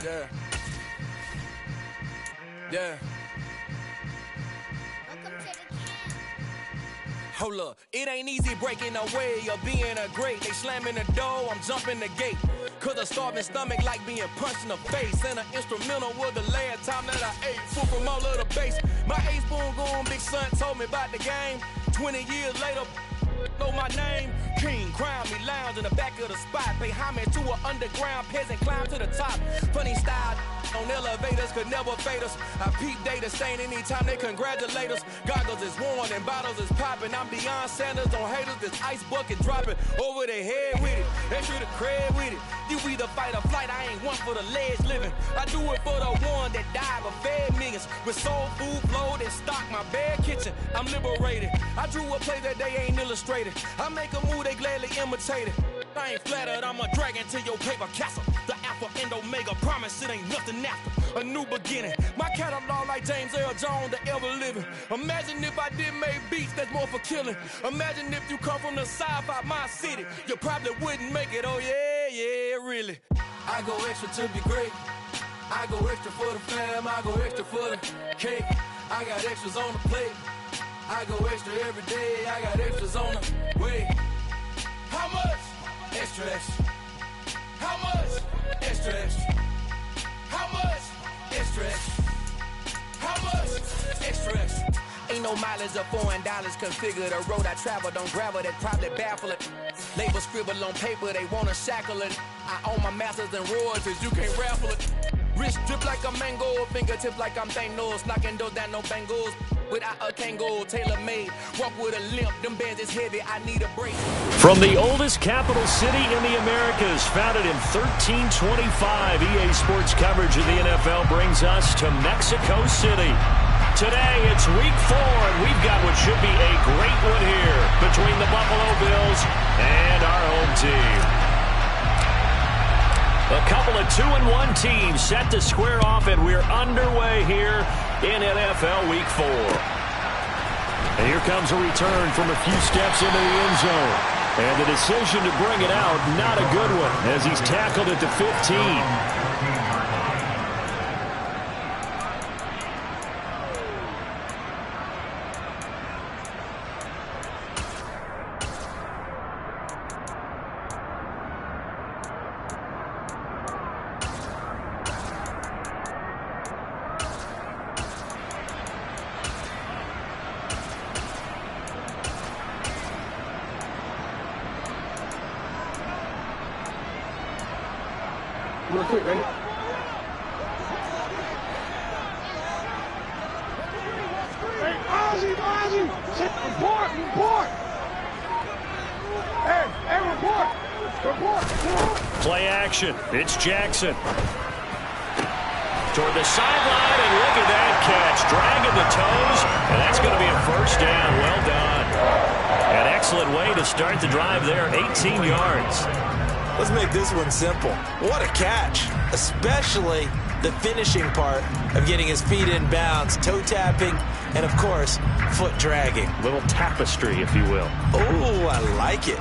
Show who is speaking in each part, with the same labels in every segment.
Speaker 1: Yeah. Yeah. Hold up, it ain't easy breaking away or being a great. They slamming the door, I'm jumping the gate. Cause a starving stomach like being punched in the face. And an instrumental was the last time that I ate food from all of the base. My ace boom goon, big son told me about the game. 20 years later, know my name. King, crown me, lounge in the back of the spot. Pay homage to an underground peasant, climb to the top. Funny style on elevators could never fade us. I peep data stain anytime they congratulate us. Goggles is worn and bottles is popping. I'm Deion Sanders on haters, this ice bucket dropping over their head with it. Extra the cred with it. You either fight or flight, I ain't one for the ledge living. I do it for the one that died but fed millions. With soul food flowed and stock my bad kitchen. I'm liberated. I drew a play that they ain't illustrated. I make a move, they gladly imitate it. I ain't flattered, I'm a dragon to your paper castle. The alpha and omega, promise it ain't nothing after. A new beginning. My catalog like James Earl Jones, the ever living. Imagine if I did make beats that's more for killing. Imagine if you come from the sci-fi, my city. You probably wouldn't make it, oh yeah, really. I go extra to be great. I go extra for the fam, I go extra for the cake. I got extras on the plate. I go extra every day, I got extras on the way. How much? Extra, extra. How much? Extra, extra. How much? Extra, extra. How much? Extra, extra. Ain't no mileage of $4 configure the road I travel. Don't gravel that probably baffle it. Label scribble on paper, they wanna shackle it. I own my masters and royalties, you can't raffle it. Wrist drip like a mango, fingertip like I'm Thanos. Knocking doors down, no bangles. Without a Kangol, tailor-made. Walk with a limp, them bands is heavy, I need a break.
Speaker 2: From the oldest capital city in the Americas, founded in 1325, EA Sports coverage of the NFL brings us to Mexico City. Today, it's week 4, and we've got what should be a great one here between the Buffalo Bills and our home team. A couple of 2-1 teams set to square off, and we're underway here in NFL Week 4. And here comes a return from a few steps into the end zone. And the decision to bring it out, not a good one, as he's tackled at the 15.
Speaker 3: Real quick, ready? Hey, Ozzy! Report! Hey, report!
Speaker 2: Play action. It's Jackson. Toward the sideline, and look at that catch. Dragging the toes, and that's going to be a first down. Well done. An excellent way to start the drive there, 18 yards.
Speaker 4: Let's make this one simple. What a catch, especially the finishing part of getting his feet in bounds, toe tapping, and of course, foot dragging.
Speaker 2: Little tapestry, if you will.
Speaker 4: Oh, I like it.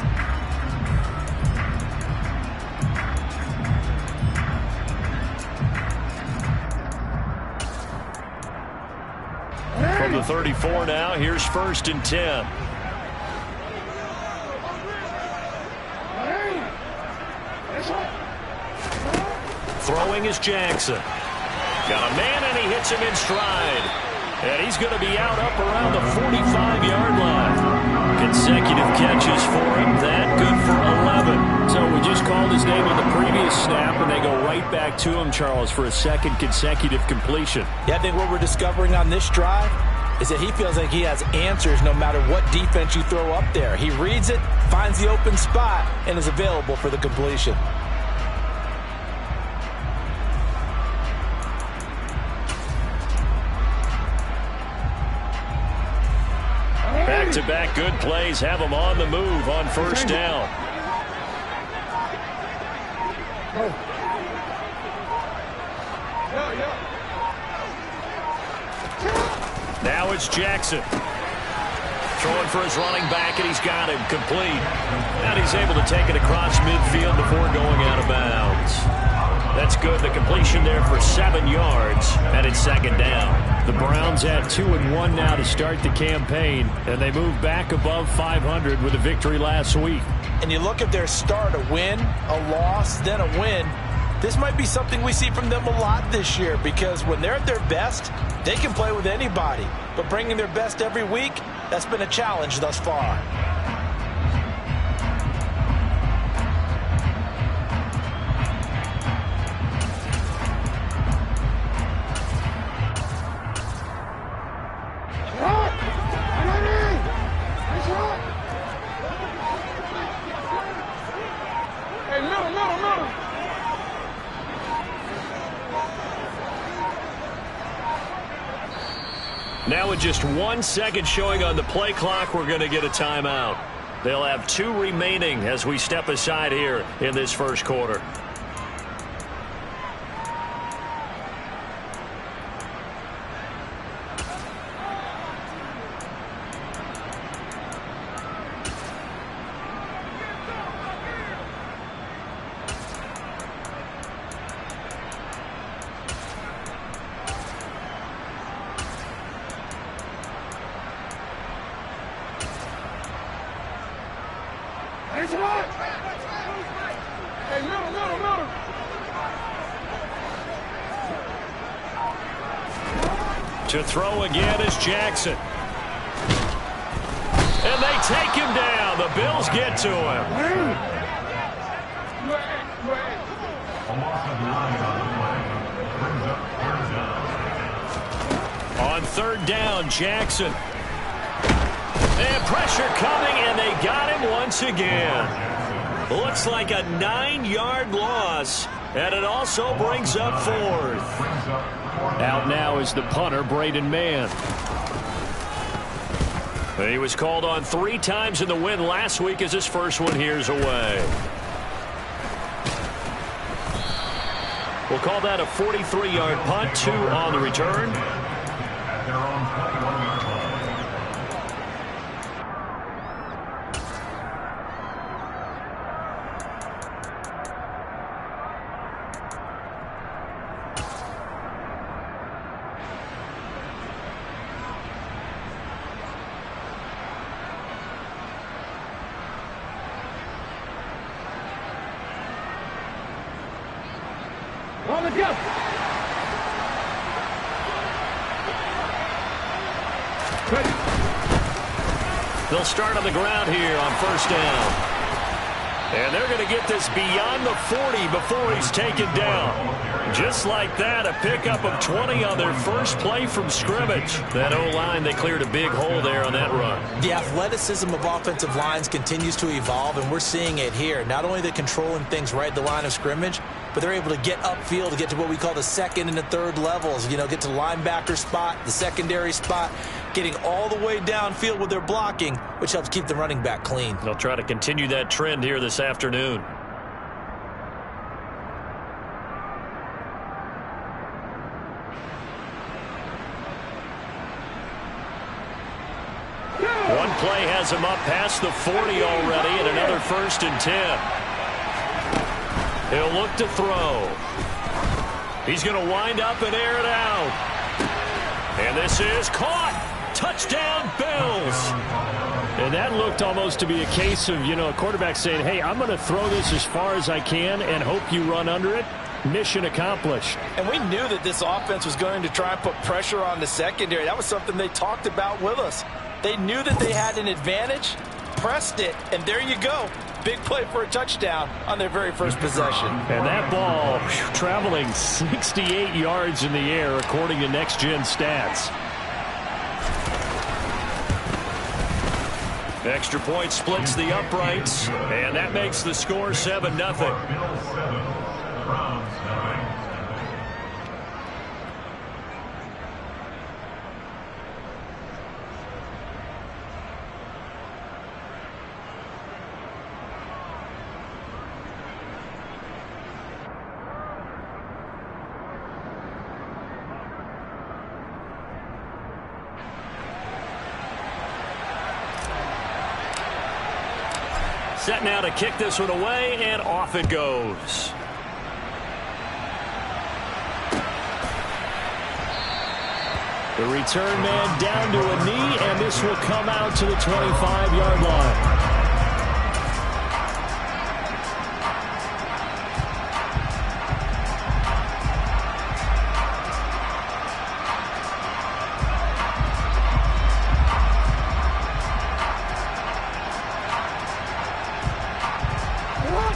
Speaker 2: From the 34 now, here's 1st and 10. Throwing is Jackson. Got a man, and he hits him in stride. And he's going to be out up around the 45-yard line. Consecutive catches for him. That good for 11. So we just called his name on the previous snap, and they go right back to him, Charles, for a second consecutive completion.
Speaker 4: Yeah, I think what we're discovering on this drive is that he feels like he has answers no matter what defense you throw up there. He reads it, finds the open spot, and is available for the completion.
Speaker 2: Back-to-back good plays have him on the move on 1st down. Now it's Jackson. Throwing for his running back, and he's got him complete. And he's able to take it across midfield before going out of bounds. That's good. The completion there for 7 yards, and it's second down.
Speaker 5: The Browns at 2-1 now to start the campaign, and they move back above 500 with a victory last week.
Speaker 4: And you look at their start, a win, a loss, then a win. This might be something we see from them a lot this year, because when they're at their best, they can play with anybody. But bringing their best every week, that's been a challenge thus far.
Speaker 2: Now with just 1 second showing on the play clock, we're going to get a timeout. They'll have 2 remaining as we step aside here in this first quarter. To throw again is Jackson. And they take him down. The Bills get to him. On third down, Jackson. And pressure coming, and they got him once again. Looks like a 9-yard loss, and it also brings up fourth.
Speaker 5: Out now is the punter, Braden Mann.
Speaker 2: He was called on 3 times in the win last week as his first one here's away. We'll call that a 43-yard punt, 2 on the return. They'll start on the ground here on first down. And they're going to get this beyond the 40 before he's taken down. Just like that, a pickup of 20 on their first play from scrimmage. That O-line, they cleared a big hole there on that run.
Speaker 4: The athleticism of offensive lines continues to evolve, and we're seeing it here. Not only they're controlling things right at the line of scrimmage, but they're able to get upfield to get to what we call the second and the third levels. You know, get to linebacker spot, the secondary spot, getting all the way downfield with their blocking, which helps keep the running back clean.
Speaker 2: They'll try to continue that trend here this afternoon. One play has him up past the 40 already, and another 1st and 10. He'll look to throw. He's going to wind up and air it out. And this is caught. Touchdown, Bills.
Speaker 5: And that looked almost to be a case of, you know, a quarterback saying, hey, I'm going to throw this as far as I can and hope you run under it. Mission accomplished.
Speaker 4: And we knew that this offense was going to try and put pressure on the secondary. That was something they talked about with us. They knew that they had an advantage, pressed it, and there you go. Big play for a touchdown on their very first possession.
Speaker 5: And that ball traveling 68 yards in the air, according to Next Gen Stats.
Speaker 2: Extra point splits the uprights, and that makes the score 7-0. Set now to kick this one away, and off it goes.
Speaker 5: The return man down to a knee, and this will come out to the 25-yard line.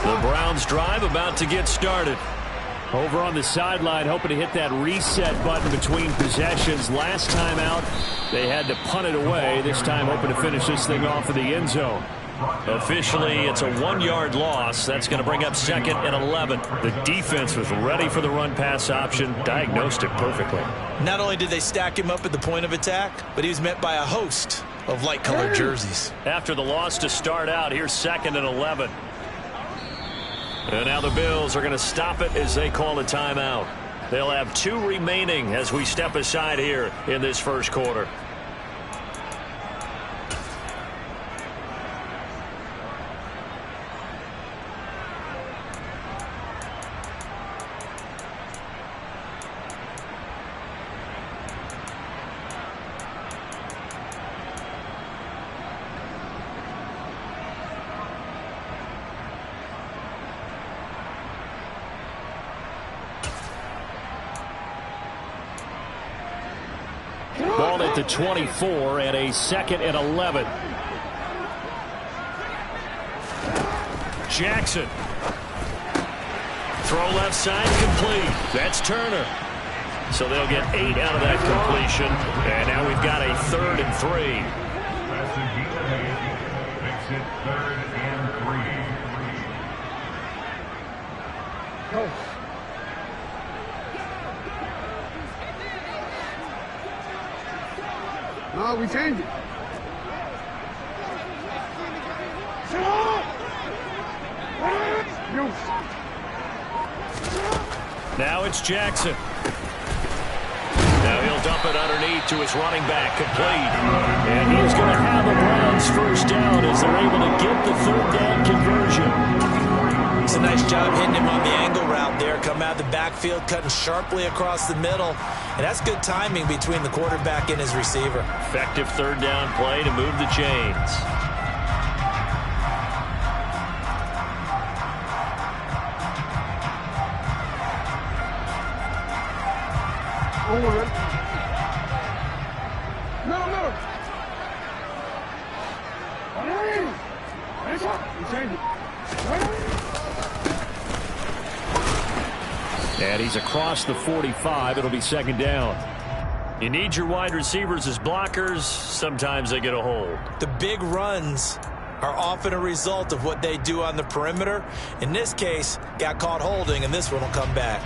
Speaker 5: The Browns drive about to get started. Over on the sideline, hoping to hit that reset button between possessions. Last time out, they had to punt it away. This time, hoping to finish this thing off in the end zone. Officially, it's a 1-yard loss. That's going to bring up 2nd and 11. The defense was ready for the run-pass option, diagnosed it perfectly.
Speaker 4: Not only did they stack him up at the point of attack, but he was met by a host of light-colored jerseys.
Speaker 5: After the loss to start out, here's 2nd and 11. And now the Bills are going to stop it as they call a timeout. They'll have 2 remaining as we step aside here in this first quarter. Ball at the 24 and a 2nd and 11. Jackson. Throw left side complete. That's Turner. So they'll get 8 out of that completion. And now we've got a 3rd and 3.
Speaker 3: Makes it 3rd and 3. Go. No, we changed it.
Speaker 5: Now it's Jackson. Now he'll dump it underneath to his running back, complete. And he's going to have a Browns first down as they're able to get the 3rd down conversion.
Speaker 4: It's a nice job hitting him on the angle route there. Come out of the backfield, cutting sharply across the middle. And that's good timing between the quarterback and his receiver.
Speaker 5: Effective 3rd down play to move the chains.
Speaker 3: Over. Middle. We changed it.
Speaker 5: And he's across the 45. It'll be 2nd down. You need your wide receivers as blockers. Sometimes they get a hold.
Speaker 4: The big runs are often a result of what they do on the perimeter. In this case, got caught holding, and this one will come back.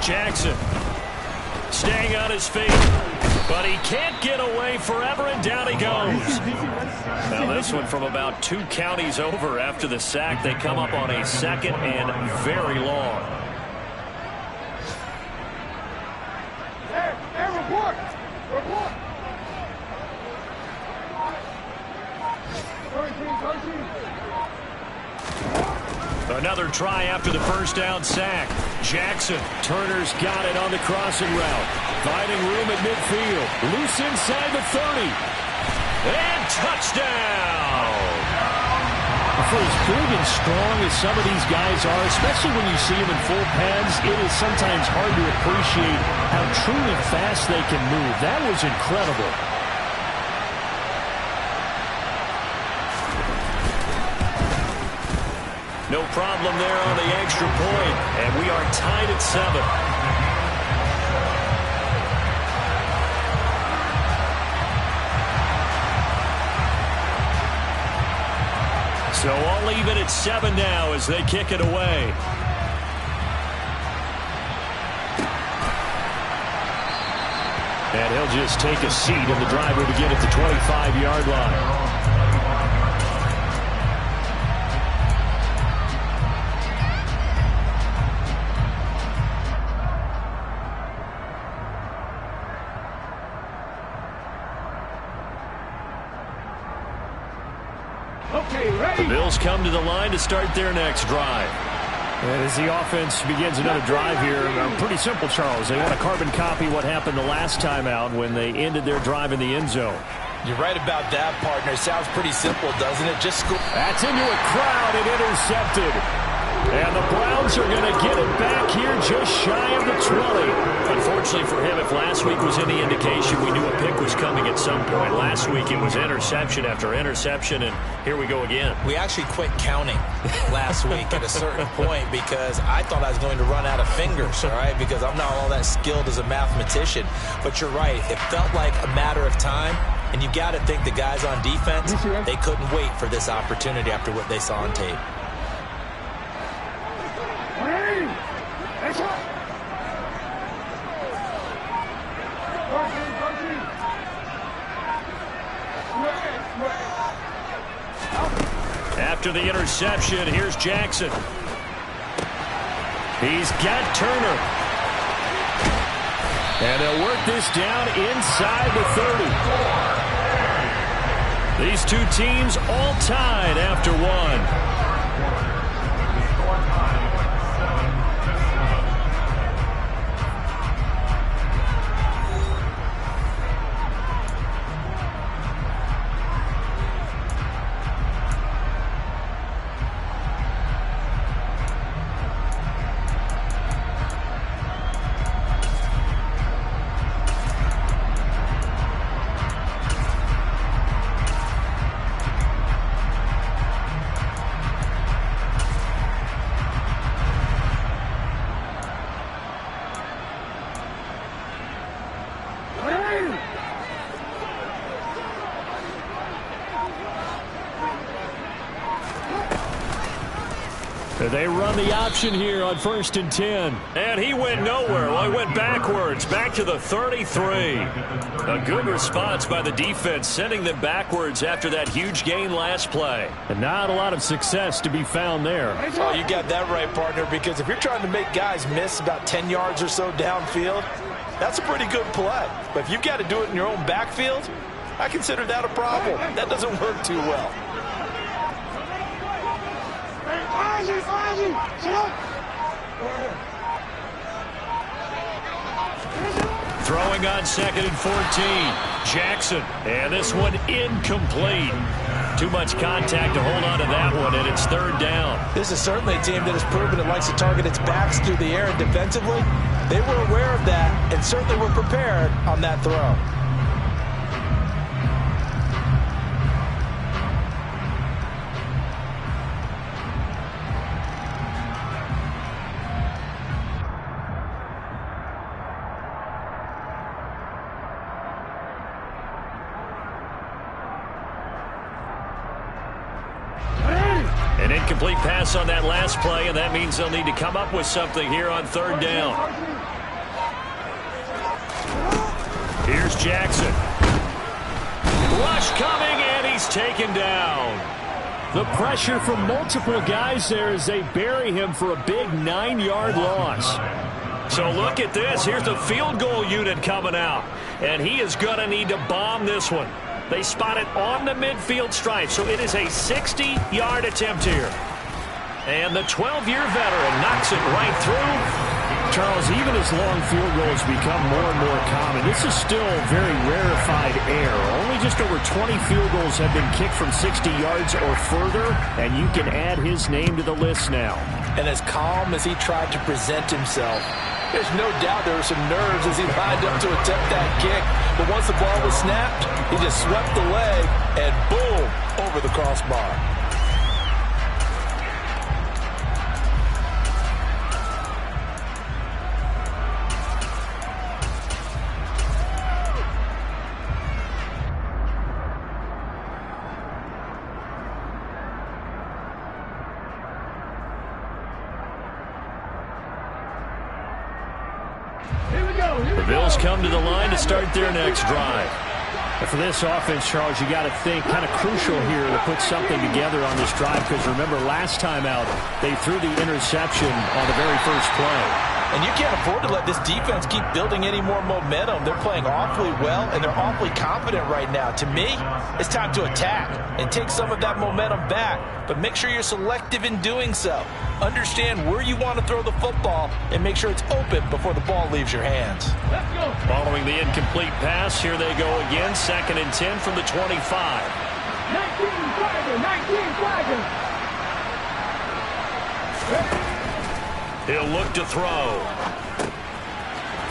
Speaker 5: Jackson staying on his feet, but he can't get away forever, and down he goes. Now this one from about 2 counties over after the sack. They come up on a 2nd and very long.
Speaker 3: Hey, report.
Speaker 5: Another try after the first down sack. Jackson. Turner's got it on the crossing route. Finding room at midfield. Loose inside the 30. And touchdown! For as big and strong as some of these guys are, especially when you see them in full pads, it is sometimes hard to appreciate how truly fast they can move. That was incredible. No problem there on the extra point, and we are tied at 7. So all even at 7 now as they kick it away. And he'll just take a seat in the driver to get at the 25-yard line. The Bills come to the line to start their next drive. And as the offense begins another drive here, pretty simple, Charles. They want to carbon copy what happened the last time out when they ended their drive in the end zone.
Speaker 4: You're right about that, partner. Sounds pretty simple, doesn't it? Just score.
Speaker 5: That's into a crowd and intercepted. And the Browns are going to get it back here just shy of the 20. Unfortunately for him, if last week was any indication, we knew a pick was coming at some point. Last week it was interception after interception, and here we go again.
Speaker 4: We actually quit counting last week at a certain point because I thought I was going to run out of fingers, all right, because I'm not all that skilled as a mathematician. But you're right. It felt like a matter of time, and you got to think the guys on defense, they couldn't wait for this opportunity after what they saw on tape.
Speaker 5: After the interception, here's Jackson. He's got Turner. And they'll work this down inside the 30. These two teams all tied after one. They run the option here on 1st and 10. And he went nowhere. Well, he went backwards, back to the 33. A good response by the defense, sending them backwards after that huge gain last play. And not a lot of success to be found there.
Speaker 4: Oh, you got that right, partner, because if you're trying to make guys miss about 10 yards or so downfield, that's a pretty good play. But if you've got to do it in your own backfield, I consider that a problem. That doesn't work too well.
Speaker 5: Throwing on 2nd and 14. Jackson. And this one incomplete. Too much contact to hold on to that one, and it's 3rd down.
Speaker 4: This is certainly a team that has proven it likes to target its backs through the air, and defensively, they were aware of that and certainly were prepared on that throw.
Speaker 5: An incomplete pass on that last play, and that means they'll need to come up with something here on 3rd down. Here's Jackson. Rush coming, and he's taken down. The pressure from multiple guys there as they bury him for a big 9-yard loss. So look at this. Here's the field goal unit coming out, and he is going to need to bomb this one. They spot it on the midfield stripe, so it is a 60-yard attempt here. And the 12-year veteran knocks it right through.
Speaker 6: Charles, even as long field goals become more and more common, this is still very rarefied air. Only just over 20 field goals have been kicked from 60 yards or further, and you can add his name to the list now.
Speaker 4: And as calm as he tried to present himself, there's no doubt there were some nerves as he lined up to attempt that kick. But once the ball was snapped, he just swept the leg and boom, over the crossbar.
Speaker 3: Here we go.
Speaker 2: The Bills come to the line to start their next drive.
Speaker 6: And for this offense, Charles, you got to think kind of crucial here to put something together on this drive, because remember last time out they threw the interception on the very first play.
Speaker 4: And you can't afford to let this defense keep building any more momentum. They're playing awfully well, and they're awfully confident right now. To me, it's time to attack and take some of that momentum back. But make sure you're selective in doing so. Understand where you want to throw the football and make sure it's open before the ball leaves your hands.
Speaker 3: Let's go.
Speaker 2: Following the incomplete pass, here they go again. 2nd and 10 from the 25.
Speaker 3: 19 flagging, 19 flagging.
Speaker 2: He'll look to throw.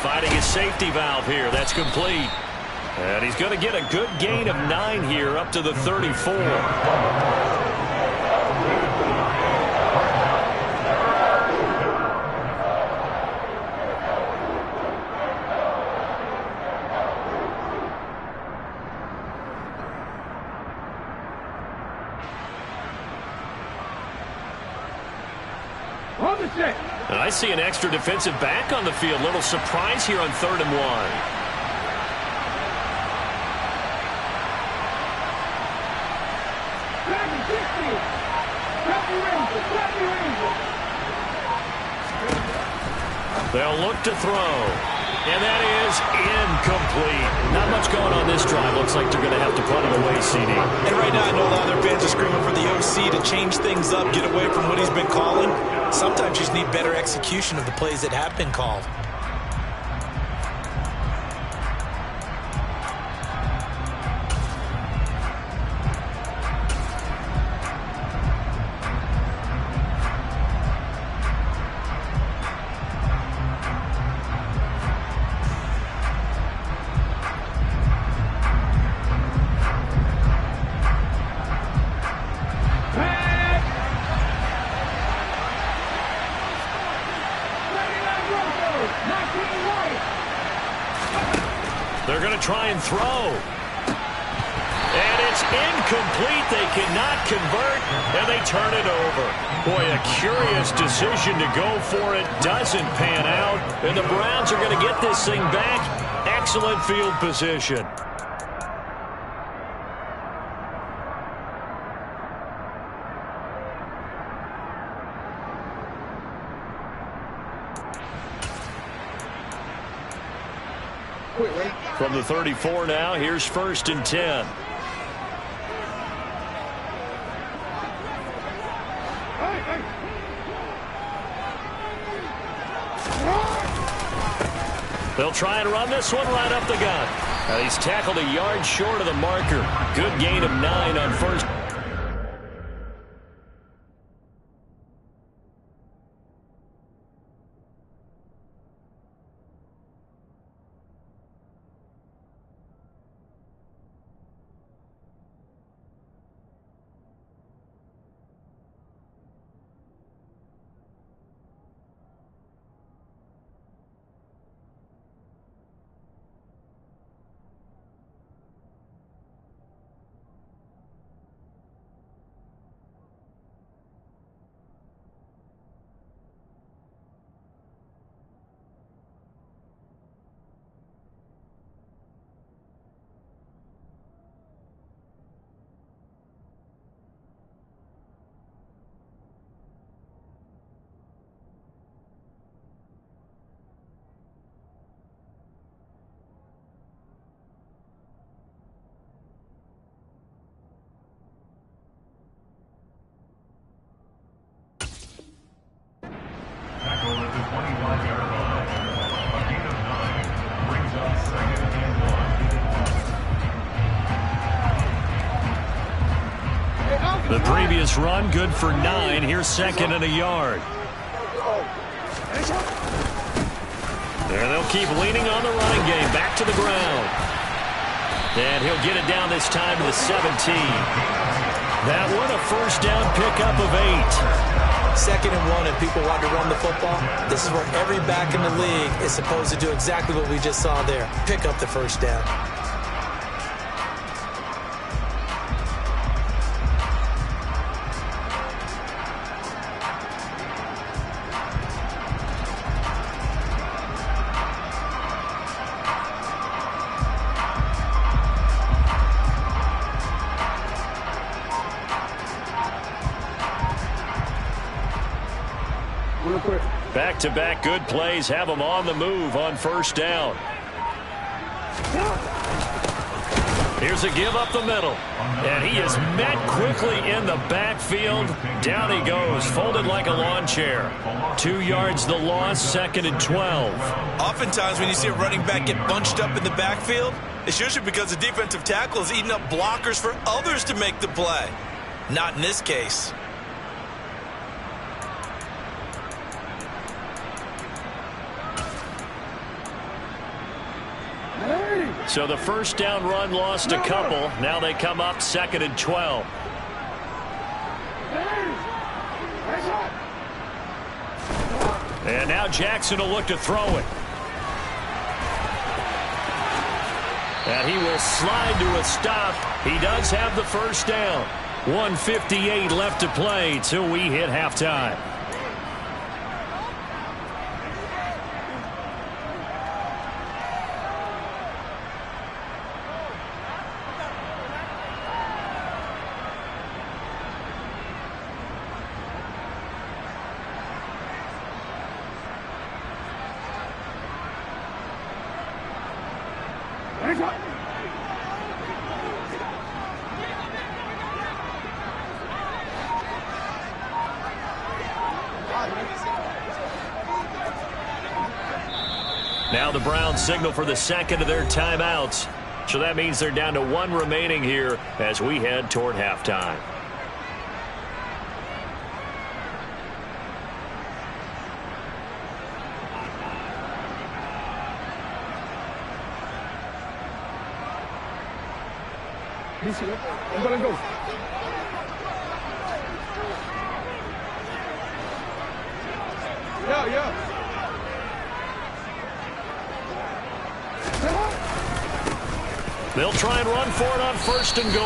Speaker 2: Finding his safety valve here. That's complete. And he's going to get a good gain of 9 here up to the 34.
Speaker 3: On the set.
Speaker 2: And I see an extra defensive back on the field. Little surprise here on 3rd and 1.
Speaker 3: Flagging 60. Grab your Rangers. Grab your Rangers.
Speaker 2: They'll look to throw. And that is incomplete. Not much going on this drive. Looks like they're going to have to punt it away, CD.
Speaker 4: And right now, I know a lot of their fans are screaming for the OC to change things up, get away from what he's been calling. Sometimes you just need better execution of the plays that have been called.
Speaker 2: They're going to try and throw. And it's incomplete. They cannot convert, and they turn it over. Boy, a curious decision to go for it. Doesn't pan out, and the Browns are going to get this thing back. Excellent field position. From the 34 now, here's 1st and 10. They'll try and run this one right up the gut. He's tackled a yard short of the marker. Good gain of 9 on 1st. The previous run, good for 9. Here's 2nd and a yard. There they'll keep leaning on the running game. Back to the ground. And he'll get it down this time to the 17. That one a 1st down pickup of 8.
Speaker 4: 2nd and 1, and people want to run the football. This is where every back in the league is supposed to do exactly what we just saw there. Pick up the 1st down.
Speaker 2: Back-to-back good plays have them on the move on first down. Here's a give up the middle. And he is met quickly in the backfield. Down he goes, folded like a lawn chair. 2 yards the loss, 2nd and 12.
Speaker 4: Oftentimes when you see a running back get bunched up in the backfield, it's usually because the defensive tackle is eating up blockers for others to make the play. Not in this case.
Speaker 2: So the first down run lost a couple. Now they come up 2nd and 12. And now Jackson will look to throw it. And he will slide to a stop. He does have the first down. 1:58 left to play till we hit halftime. Now the Browns signal for the second of their timeouts. So that means they're down to 1 remaining here as we head toward halftime.
Speaker 3: I'm gonna go. Yeah.
Speaker 2: They'll try and run for it on 1st and goal.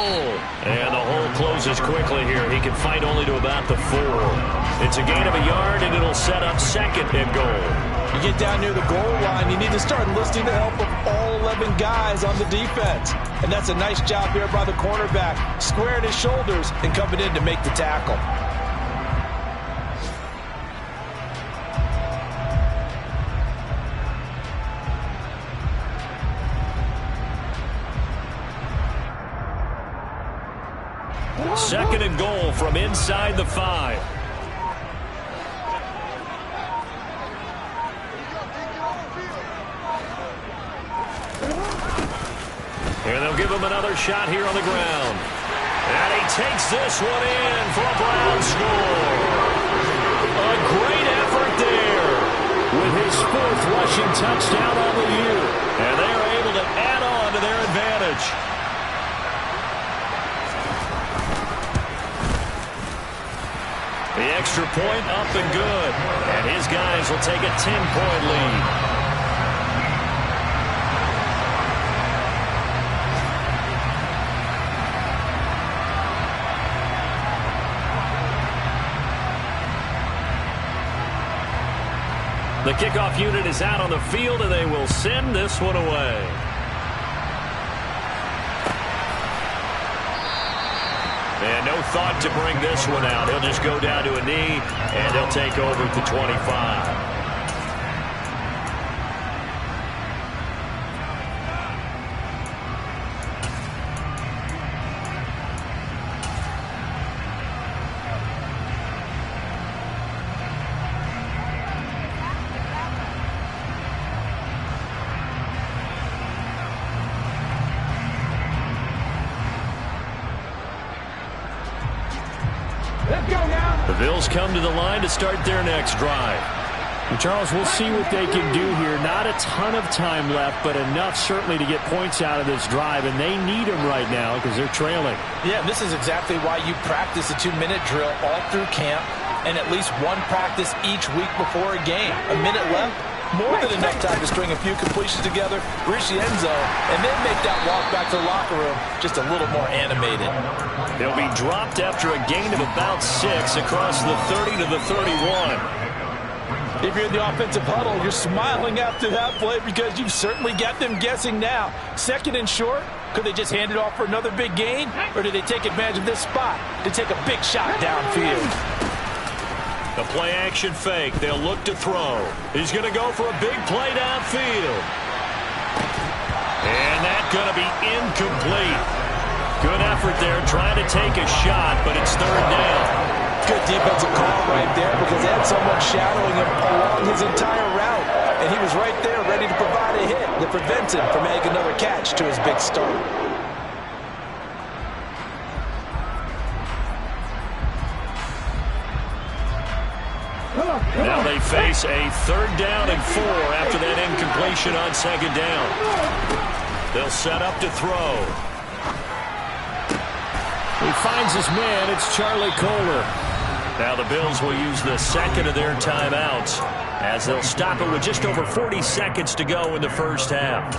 Speaker 2: And the hole closes quickly here. He can fight only to about the 4. It's a gain of a yard, and it'll set up 2nd and goal.
Speaker 4: You get down near the goal line, you need to start enlisting the help of all 11 guys on the defense. And that's a nice job here by the cornerback, squaring his shoulders and coming in to make the tackle.
Speaker 2: Second and goal from inside the 5. And they'll give him another shot here on the ground. And he takes this one in for a Brown score. A great effort there with his 4th rushing touchdown on the year. And they are able to add on to their advantage. The extra point up and good. And his guys will take a 10-point lead. The kickoff unit is out on the field, and they will send this one away. And no thought to bring this one out. He'll just go down to a knee, and he'll take over at the 25. The Bills come to the line to start their next drive.
Speaker 6: And Charles, we'll see what they can do here. Not a ton of time left, but enough certainly to get points out of this drive, and they need them right now because they're trailing.
Speaker 4: Yeah, this is exactly why you practice a 2-minute drill all through camp and at least one practice each week before a game. A minute left, more than enough time to string a few completions together, reach the end zone, and then make that walk back to the locker room just a little more animated.
Speaker 2: They'll be dropped after a gain of about 6 across the 30 to the 31.
Speaker 4: If you're in the offensive huddle, you're smiling after that play because you've certainly got them guessing now. 2nd and short, could they just hand it off for another big gain? Or do they take advantage of this spot to take a big shot downfield?
Speaker 2: The play action fake. They'll look to throw. He's going to go for a big play downfield. And that's going to be incomplete. Good effort there trying to take a shot, but it's third down.
Speaker 4: Good defensive call right there because they had someone shadowing him along his entire route. And he was right there ready to provide a hit that prevents him from making another catch to his big start.
Speaker 2: Now they face a 3rd down and 4 after that incompletion on 2nd down. They'll set up to throw.
Speaker 6: He finds his man. It's Charlie Kolar.
Speaker 2: Now the Bills will use the 2nd of their timeouts as they'll stop it with just over 40 seconds to go in the first half.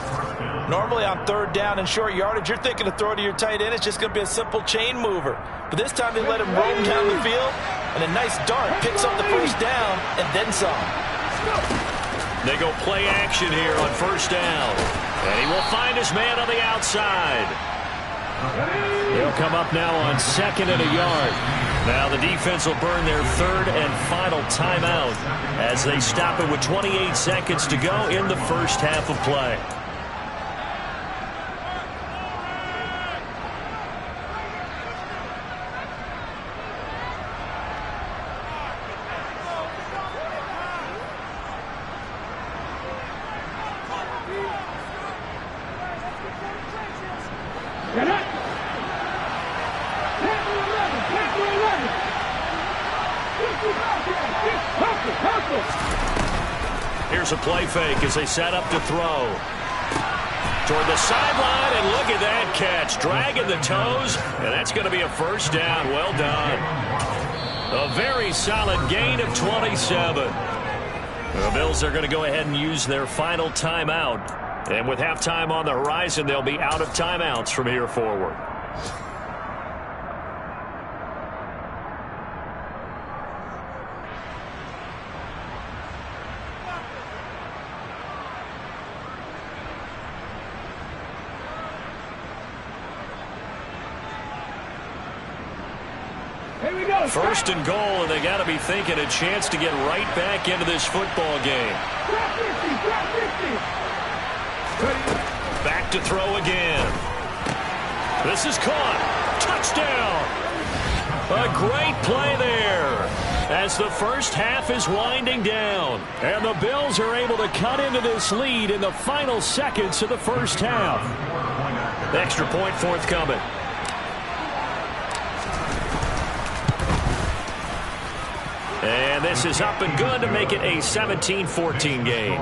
Speaker 4: Normally on 3rd down and short yardage, you're thinking to throw to your tight end. It's just going to be a simple chain mover. But this time they let him roam down the field, and a nice dart picks up the first down and then some.
Speaker 2: They go play action here on 1st down. And he will find his man on the outside.
Speaker 6: They'll come up now on 2nd and a yard.
Speaker 2: Now the defense will burn their 3rd and final timeout as they stop it with 28 seconds to go in the first half of play. Here's a play fake as they set up to throw. Toward the sideline, and look at that catch. Dragging the toes, and that's going to be a 1st down. Well done. A very solid gain of 27. The Bills are going to go ahead and use their final timeout. And with halftime on the horizon, they'll be out of timeouts from here forward.
Speaker 3: Here we go.
Speaker 2: 1st and goal, and they got to be thinking a chance to get right back into this football game. Back to throw again. This is caught. Touchdown. A great play there as the first half is winding down.
Speaker 6: And the Bills are able to cut into this lead in the final seconds of the first half.
Speaker 2: Extra point forthcoming. And this is up and good to make it a 17-14 game.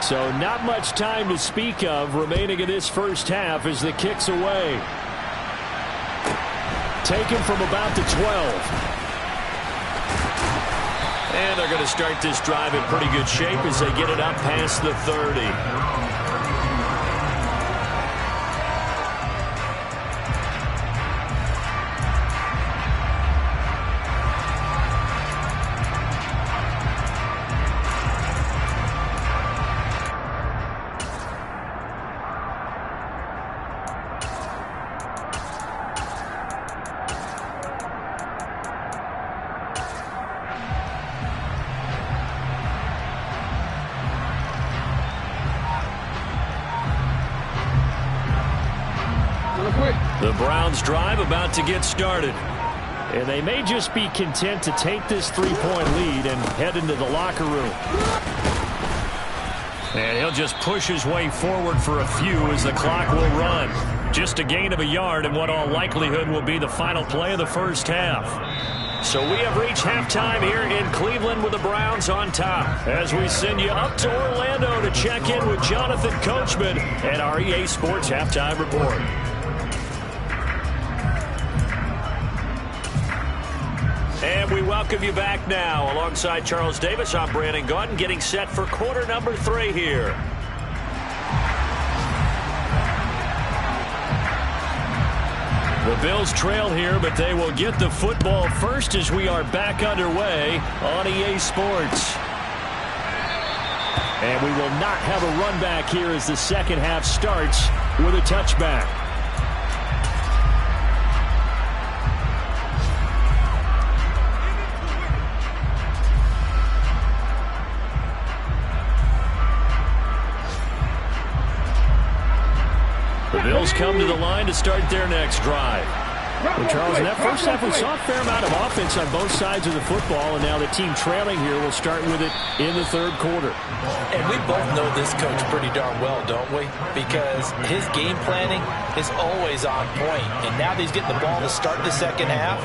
Speaker 6: So not much time to speak of remaining in this first half as the kick's away. Taken from about the 12.
Speaker 2: And they're going to start this drive in pretty good shape as they get it up past the 30. The Browns drive about to get started.
Speaker 6: And they may just be content to take this 3-point lead and head into the locker room.
Speaker 2: And he'll just push his way forward for a few as the clock will run. Just a gain of a yard in what all likelihood will be the final play of the first half. So we have reached halftime here in Cleveland with the Browns on top. As we send you up to Orlando to check in with Jonathan Coachman and our EA Sports Halftime Report. And we welcome you back now. Alongside Charles Davis, I'm Brandon Gaudin, getting set for quarter number 3 here. The Bills trail here, but they will get the football first as we are back underway on EA Sports.
Speaker 6: And we will not have a run back here as the second half starts with a touchback.
Speaker 2: Cardinals come to the line to start their next drive.
Speaker 6: Well, Charles, in that first half, we saw a fair amount of offense on both sides of the football, and now the team trailing here will start with it in the third quarter.
Speaker 4: And we both know this coach pretty darn well, don't we? Because his game planning is always on point. And now that he's getting the ball to start the second half,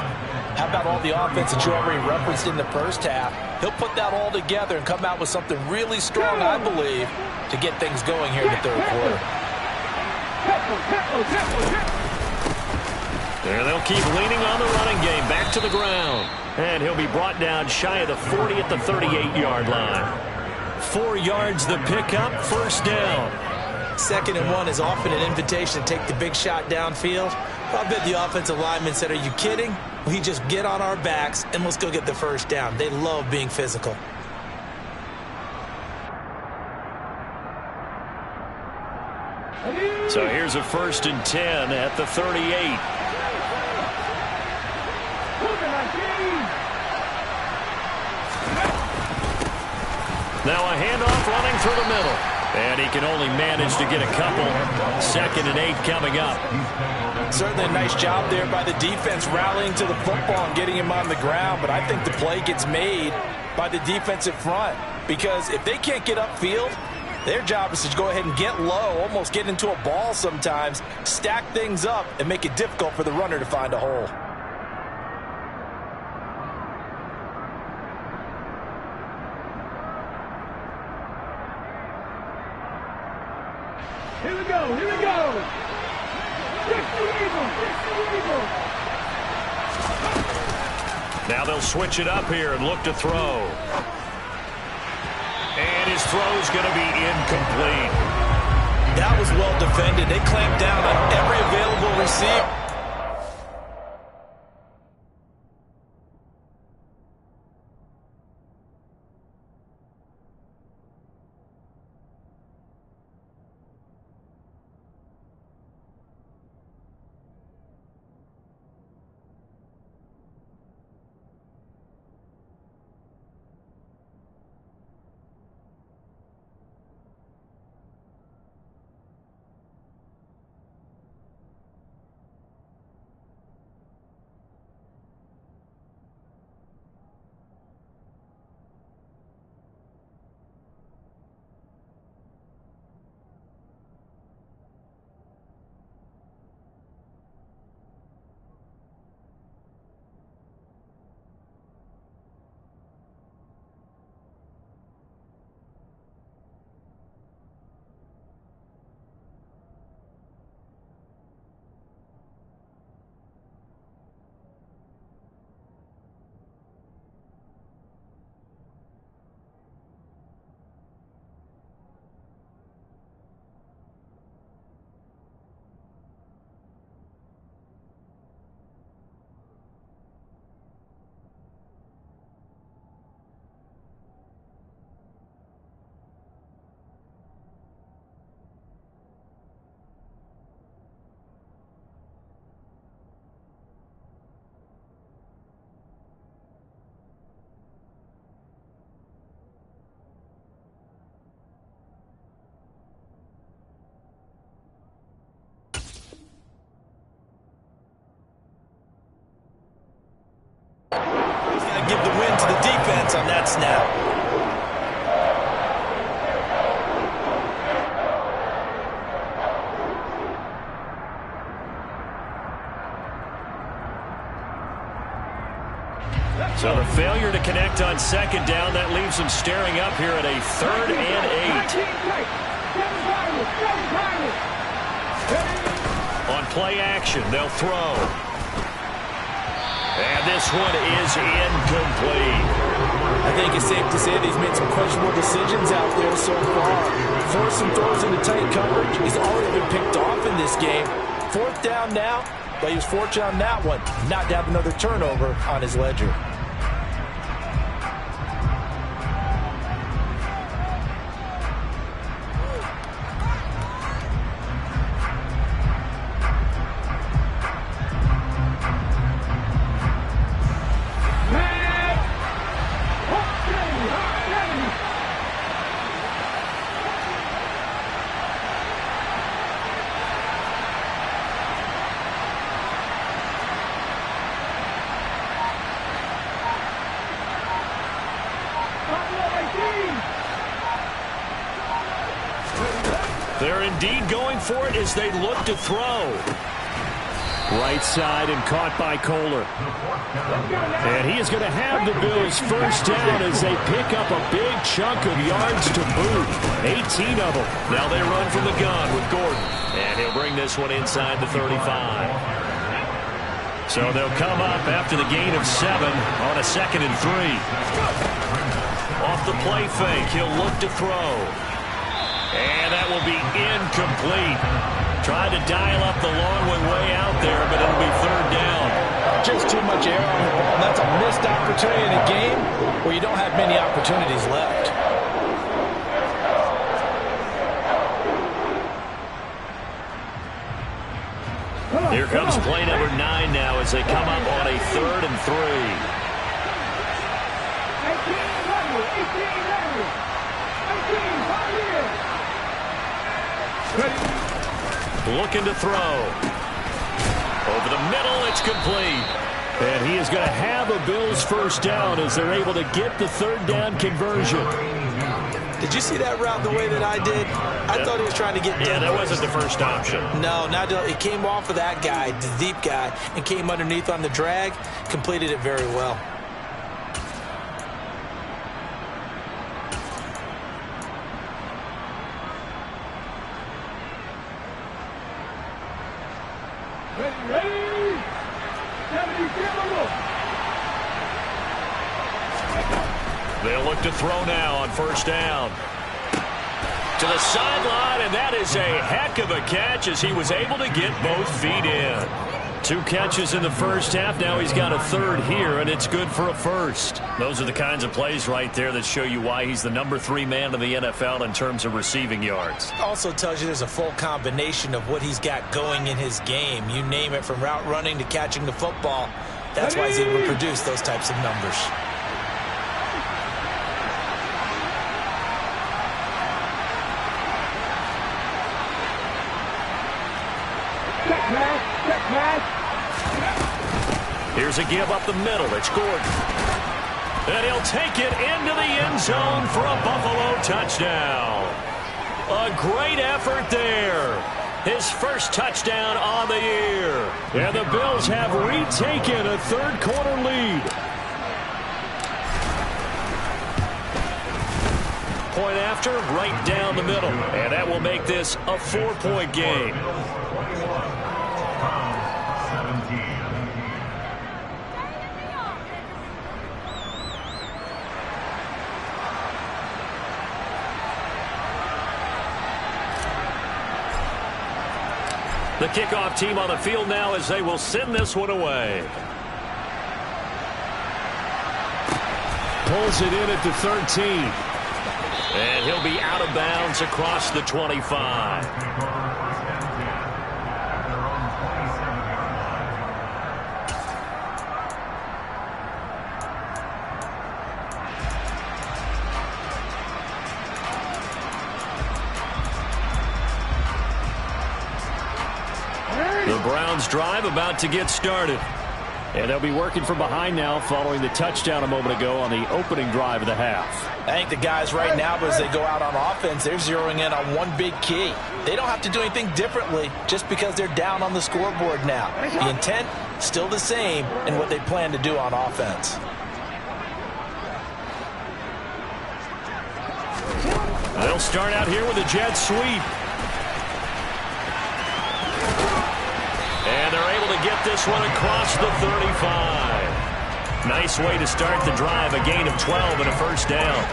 Speaker 4: how about all the offense that you already referenced in the first half? He'll put that all together and come out with something really strong, I believe, to get things going here in the third quarter.
Speaker 2: There they'll keep leaning on the running game. Back to the ground. And he'll be brought down shy of the 40 at the 38-yard line. 4 yards the pickup, first down.
Speaker 4: 2nd and 1 is often an invitation to take the big shot downfield. I bet the offensive lineman said, are you kidding? We just get on our backs and let's go get the first down. They love being physical.
Speaker 2: So here's a 1st and 10 at the 38. Now a handoff running through the middle. And he can only manage to get a couple. 2nd and 8 coming up.
Speaker 4: Certainly a nice job there by the defense rallying to the football and getting him on the ground. But I think the play gets made by the defensive front. Because if they can't get upfield, their job is to go ahead and get low, almost get into a ball sometimes, stack things up, and make it difficult for the runner to find a hole.
Speaker 3: Here we go, here we go. Fix the Eagles, fix the Eagles.
Speaker 2: Now they'll switch it up here and look to throw. And his throw's going to be incomplete.
Speaker 4: That was well defended. They clamped down on every available receiver. Give the win to the defense on that snap.
Speaker 2: So the failure to connect on 2nd down, that leaves them staring up here at a 3rd and 8. On play action, they'll throw. And this one is incomplete.
Speaker 4: I think it's safe to say that he's made some questionable decisions out there so far. Forced some throws into tight coverage. He's already been picked off in this game. 4th down now, but he was fortunate on that one not to have another turnover on his ledger.
Speaker 5: They're indeed going for it as they look to throw. Right side and caught by Kohler. And he is going to have the Bills first down as they pick up a big chunk of yards to boot. 18 of them. Now they run from the gun with Gordon. And he'll bring this one inside the 35. So they'll come up after the gain of 7 on a 2nd and 3. Off the play fake, he'll look to throw. And that will be incomplete. Tried to dial up the long one way out there, but it'll be 3rd down.
Speaker 4: Just too much air on the ball, and that's a missed opportunity in a game where you don't have many opportunities left.
Speaker 5: Here comes play number 9 now as they come up on a 3rd and 3.
Speaker 3: 18,
Speaker 5: Looking to throw. Over the middle, it's complete. And he is going to have a Bills first down as they're able to get the 3rd down conversion.
Speaker 4: Did you see that route the way that I did? I thought he was trying to get...
Speaker 5: Yeah, that wasn't the first option.
Speaker 4: No, it came off of that guy, the deep guy, and came underneath on the drag. Completed it very well.
Speaker 3: ready, 70,
Speaker 5: They'll look to throw now on first down. To the sideline, and that is a heck of a catch as he was able to get both feet in. 2 catches in the first half. Now he's got a 3rd here, and it's good for a first. Those are the kinds of plays right there that show you why he's the number 3 man in the NFL in terms of receiving yards.
Speaker 4: Also tells you there's a full combination of what he's got going in his game. You name it, from route running to catching the football. That's why he's able to produce those types of numbers.
Speaker 5: Here's a give up the middle. It's Gordon. And he'll take it into the end zone for a Buffalo touchdown. A great effort there. His first touchdown on the year. And the Bills have retaken a 3rd quarter lead. Point after, right down the middle. And that will make this a 4-point game. The kickoff team on the field now as they will send this one away. Pulls it in at the 13. And he'll be out of bounds across the 25. The Browns drive about to get started. And they'll be working from behind now following the touchdown a moment ago on the opening drive of the half.
Speaker 4: I think the guys right now, as they go out on offense, they're zeroing in on one big key. They don't have to do anything differently just because they're down on the scoreboard now. The intent, still the same in what they plan to do on offense.
Speaker 5: They'll start out here with a jet sweep. And they're able to get this one across the 35. Nice way to start the drive, a gain of 12 and a first down.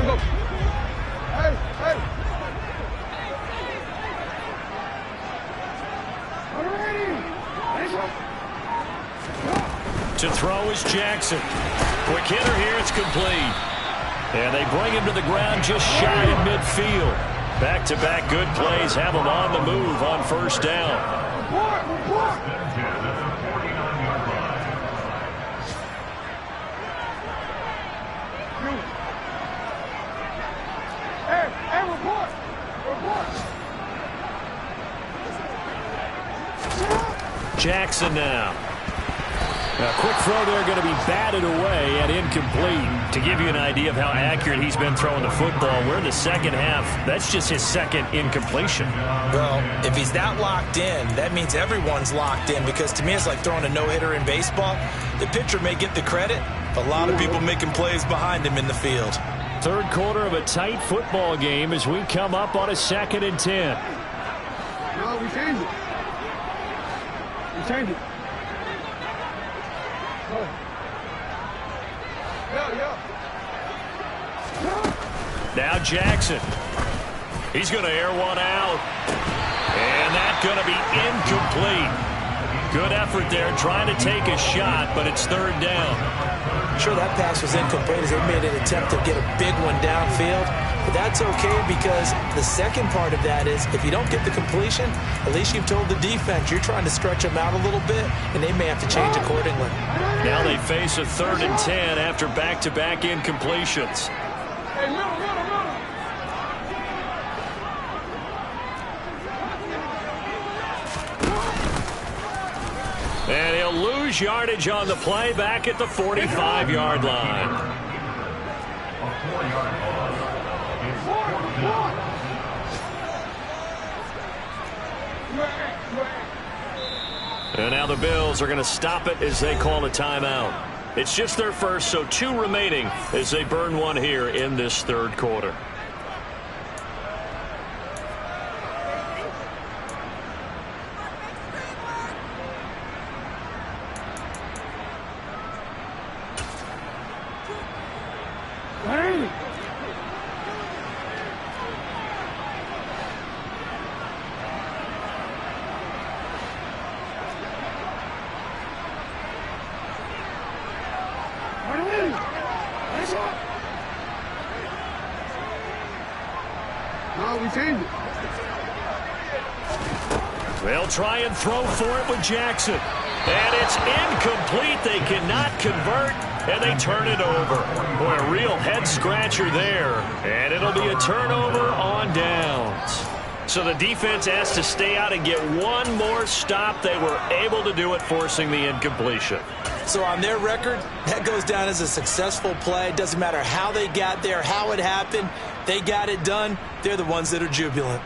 Speaker 3: Go. Hey.
Speaker 5: To throw is Jackson. Quick hitter here, it's complete. And they bring him to the ground just shy of midfield. Back-to-back good plays have him on the move on first down.
Speaker 2: Jackson now.
Speaker 6: A quick throw there going to be batted away and incomplete.
Speaker 2: To give you an idea of how accurate he's been throwing the football, we're in the second half. That's just his second incompletion.
Speaker 4: Well, if he's that locked in, that means everyone's locked in, because to me it's like throwing a no-hitter in baseball. The pitcher may get the credit, but a lot of people making plays behind him in the field.
Speaker 6: Third quarter of a tight football game as we come up on a 2nd and 10.
Speaker 3: No, we change it. We change it.
Speaker 2: Now Jackson. He's going to air one out. And that's going to be incomplete. Good effort there trying to take a shot, but it's 3rd down.
Speaker 4: Sure, that pass was incomplete as they made an attempt to get a big one downfield. But that's okay, because the second part of that is if you don't get the completion, at least you've told the defense you're trying to stretch them out a little bit, and they may have to change accordingly.
Speaker 2: Now they face a 3rd and 10 after back-to-back incompletions.
Speaker 3: Hey, middle.
Speaker 2: And he'll lose yardage on the play back at the 45-yard line. And now the Bills are going to stop it as they call a timeout. It's just their first, so 2 remaining as they burn one here in this 3rd quarter. They'll try and throw for it with Jackson. And it's incomplete. They cannot convert, and they turn it over. Boy, a real head-scratcher there. And it'll be a turnover on downs. So the defense has to stay out and get one more stop. They were able to do it, forcing the incompletion.
Speaker 4: So on their record, that goes down as a successful play. It doesn't matter how they got there, how it happened. They got it done. They're the ones that are jubilant.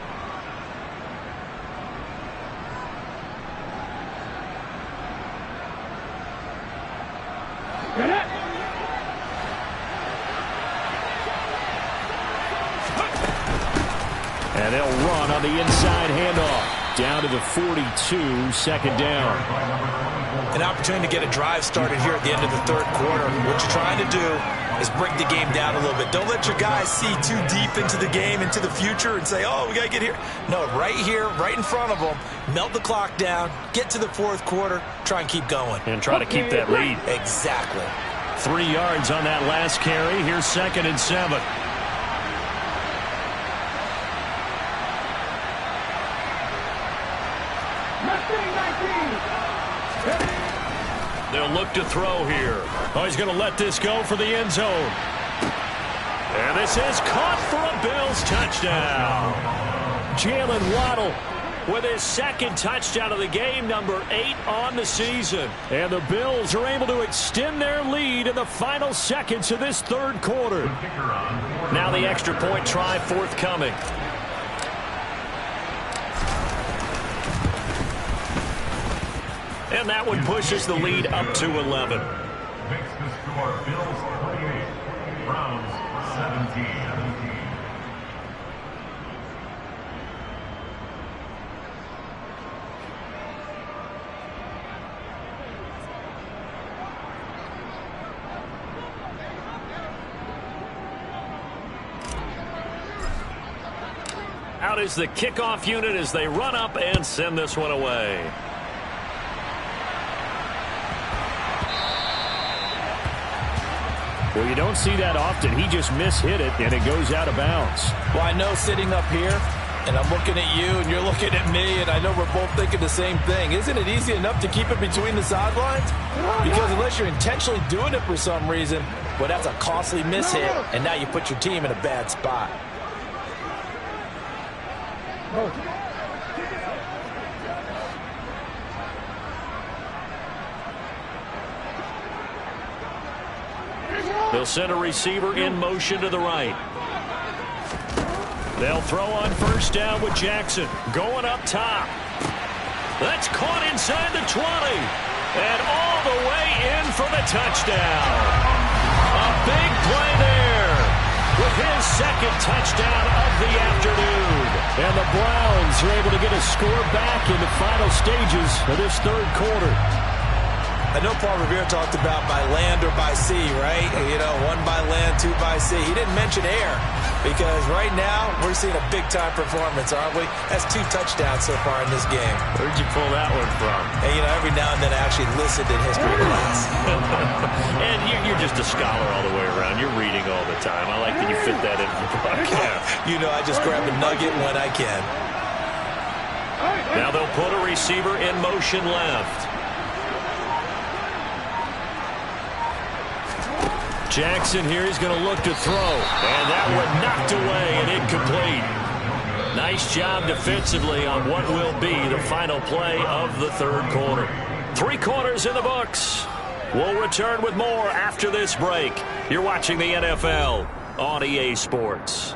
Speaker 6: And they'll run on the inside handoff. Down to the 42, 2nd down.
Speaker 4: An opportunity to get a drive started here at the end of the 3rd quarter. What you're trying to do is break the game down a little bit. Don't let your guys see too deep into the game, into the future, and say, oh, we got to get here. No, right here, right in front of them, melt the clock down, get to the 4th quarter, try and keep going.
Speaker 2: And try to keep that lead.
Speaker 4: Exactly.
Speaker 2: 3 yards on that last carry. Here's 2nd and 7. They'll look to throw here. Oh, he's going to let this go for the end zone. And this is caught for a Bills touchdown. Jalen Waddle with his 2nd touchdown of the game, number 8 on the season.
Speaker 6: And the Bills are able to extend their lead in the final seconds of this 3rd quarter.
Speaker 2: Now the extra point try forthcoming. And that one pushes the lead up to 11.
Speaker 7: Makes the score Bills 28, Browns 17.
Speaker 2: Out is the kickoff unit as they run up and send this one away.
Speaker 6: Well, you don't see that often. He just mishit it, and it goes out of bounds.
Speaker 4: Well, I know sitting up here, and I'm looking at you, and you're looking at me, and I know we're both thinking the same thing. Isn't it easy enough to keep it between the sidelines? Because unless you're intentionally doing it for some reason, well, that's a costly mishit, and now you put your team in a bad spot.
Speaker 2: They'll send a receiver in motion to the right. They'll throw on first down with Jackson. Going up top. That's caught inside the 20. And all the way in for the touchdown. A big play there with his second touchdown of the afternoon. And the Browns are able to get a score back in the final stages of this third quarter.
Speaker 4: I know Paul Revere talked about by land or by sea, right? You know, one by land, two by sea. He didn't mention air because right now we're seeing a big-time performance, aren't we? That's 2 touchdowns so far in this game.
Speaker 2: Where'd you pull that one from?
Speaker 4: And, you know, every now and then I actually listened in history class.
Speaker 2: And you're just a scholar all the way around. You're reading all the time. I like that you fit that in the podcast.
Speaker 4: You know, I just grab a nugget when I can.
Speaker 2: Now they'll put a receiver in motion left. Jackson here is going to look to throw. And that one knocked away and incomplete. Nice job defensively on what will be the final play of the third quarter. 3 quarters in the books. We'll return with more after this break. You're watching the NFL on EA Sports.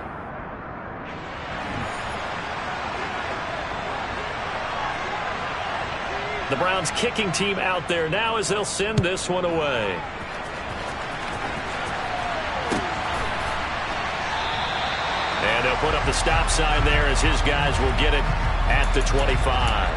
Speaker 2: The Browns kicking team out there now as they'll send this one away. And they'll put up the stop sign there as his guys will get it at the 25.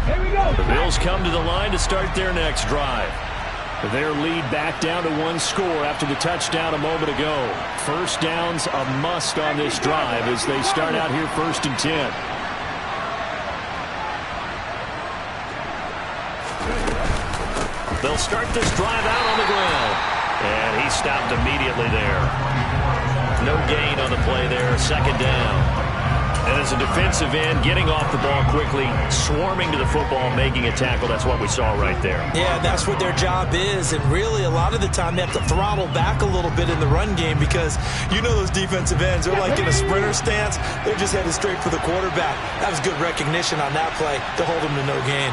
Speaker 3: Here we go.
Speaker 2: The Bills come to the line to start their next drive. Their lead back down to 1 score after the touchdown a moment ago. First down's a must on this drive as they start out here 1st and 10. They'll start this drive out on the ground. And he stopped immediately there. No gain on the play there, 2nd down. And as a defensive end, getting off the ball quickly, swarming to the football, making a tackle, that's what we saw right there.
Speaker 4: Yeah, that's what their job is. And really, a lot of the time, they have to throttle back a little bit in the run game because you know those defensive ends, they're like in a sprinter stance. They're just headed straight for the quarterback. That was good recognition on that play to hold them to no gain.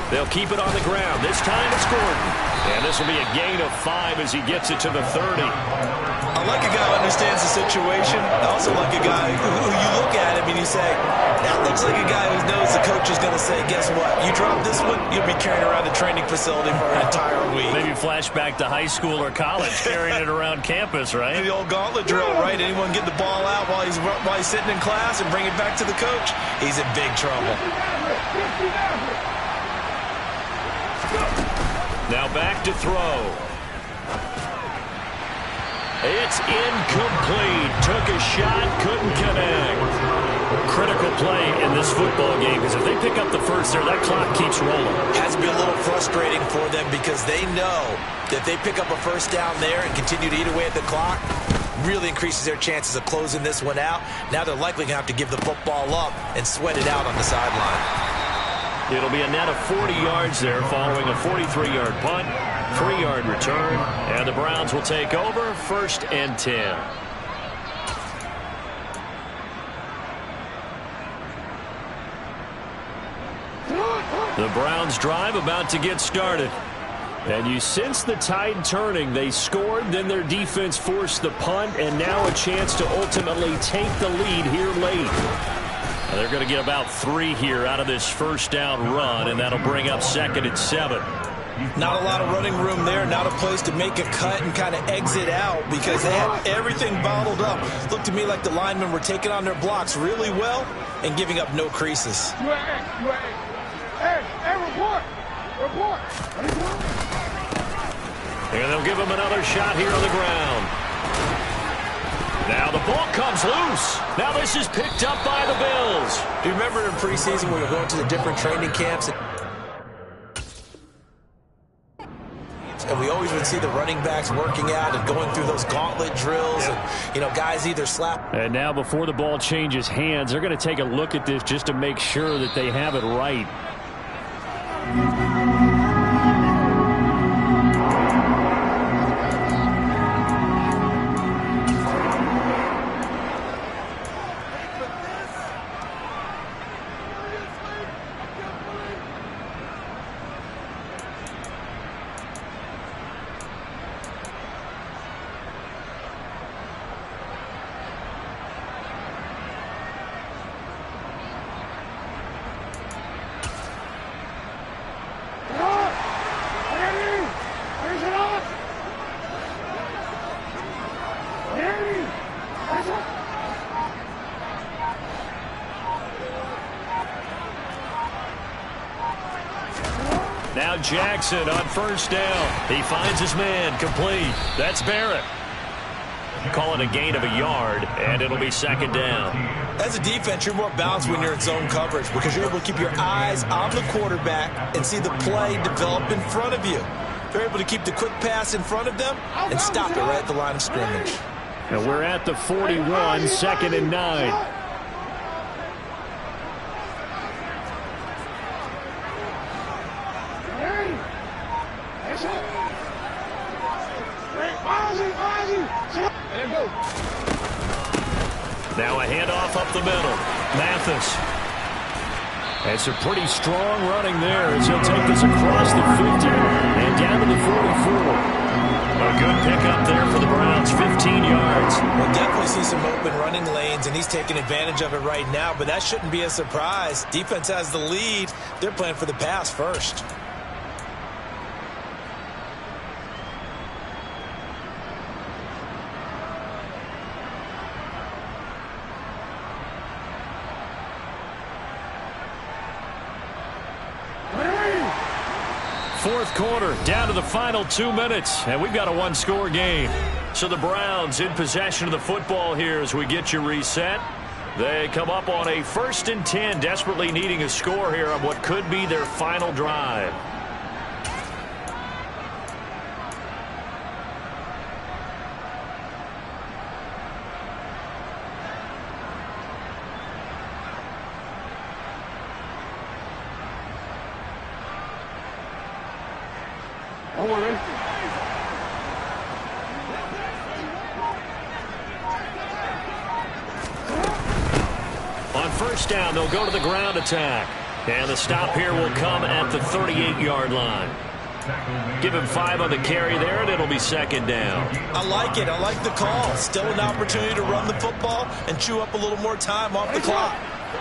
Speaker 2: They'll keep it on the ground. This time it's Gordon. And this will be a gain of 5 as he gets it to the 30.
Speaker 4: I like a guy who understands the situation. I also like a guy who you look at him and you say, that looks like a guy who knows the coach is going to say, guess what? You drop this one, you'll be carrying around the training facility for an entire week.
Speaker 2: Maybe flashback to high school or college, carrying it around campus, right?
Speaker 4: The old gauntlet drill, right? Anyone get the ball out while he's sitting in class and bring it back to the coach? He's in big trouble.
Speaker 2: Now back to throw. It's incomplete. Took a shot, couldn't connect. Critical play in this football game because if they pick up the first there, that clock keeps rolling.
Speaker 4: Has to be a little frustrating for them because they know that if they pick up a first down there and continue to eat away at the clock, really increases their chances of closing this one out. Now they're likely going to have to give the football up and sweat it out on the sideline.
Speaker 2: It'll be a net of 40 yards there following a 43-yard punt, 3-yard return, and the Browns will take over 1st and 10. The Browns drive about to get started. And you sense the tide turning. They scored, then their defense forced the punt, and now a chance to ultimately take the lead here late. They're going to get about 3 here out of this first down run, and that'll bring up 2nd and 7.
Speaker 4: Not a lot of running room there, not a place to make a cut and kind of exit out because they had everything bottled up. Looked to me like the linemen were taking on their blocks really well and giving up no creases.
Speaker 3: Hey, report!
Speaker 2: And they'll give him another shot here on the ground. Now the ball comes loose. Now this is picked up by the Bills.
Speaker 4: Do you remember in preseason when we were going to the different training camps? and we always would see the running backs working out and going through those gauntlet drills, and, you know, guys either slap.
Speaker 6: And now before the ball changes hands, they're going to take a look at this just to make sure that they have it right. Now Jackson on first down. He finds his man, complete. That's Barrett. Call it a gain of a yard, and it'll be second down.
Speaker 4: As a defense, you're more balanced when you're in zone coverage because you're able to keep your eyes on the quarterback and see the play develop in front of you. You're able to keep the quick pass in front of them and stop it right at the line of scrimmage.
Speaker 6: And we're at the 41, second and 9. Now a handoff up the middle. Mathis. And some pretty strong running there as he'll take this across the 50 and down to the 44. A good pickup there for the Browns, 15 yards.
Speaker 4: We'll definitely see some open running lanes, and he's taking advantage of it right now, but that shouldn't be a surprise. Defense has the lead. They're playing for the pass first.
Speaker 6: Fourth quarter, down to the final 2 minutes, and we've got a one-score game. So the Browns in possession of the football here as we get you reset. They come up on a 1st and 10, desperately needing a score here on what could be their final drive. On first down, they'll go to the ground attack. And the stop here will come at the 38-yard line. Give him 5 on the carry there, and it'll be second down.
Speaker 4: I like it. I like the call. Still an opportunity to run the football and chew up a little more time off the clock.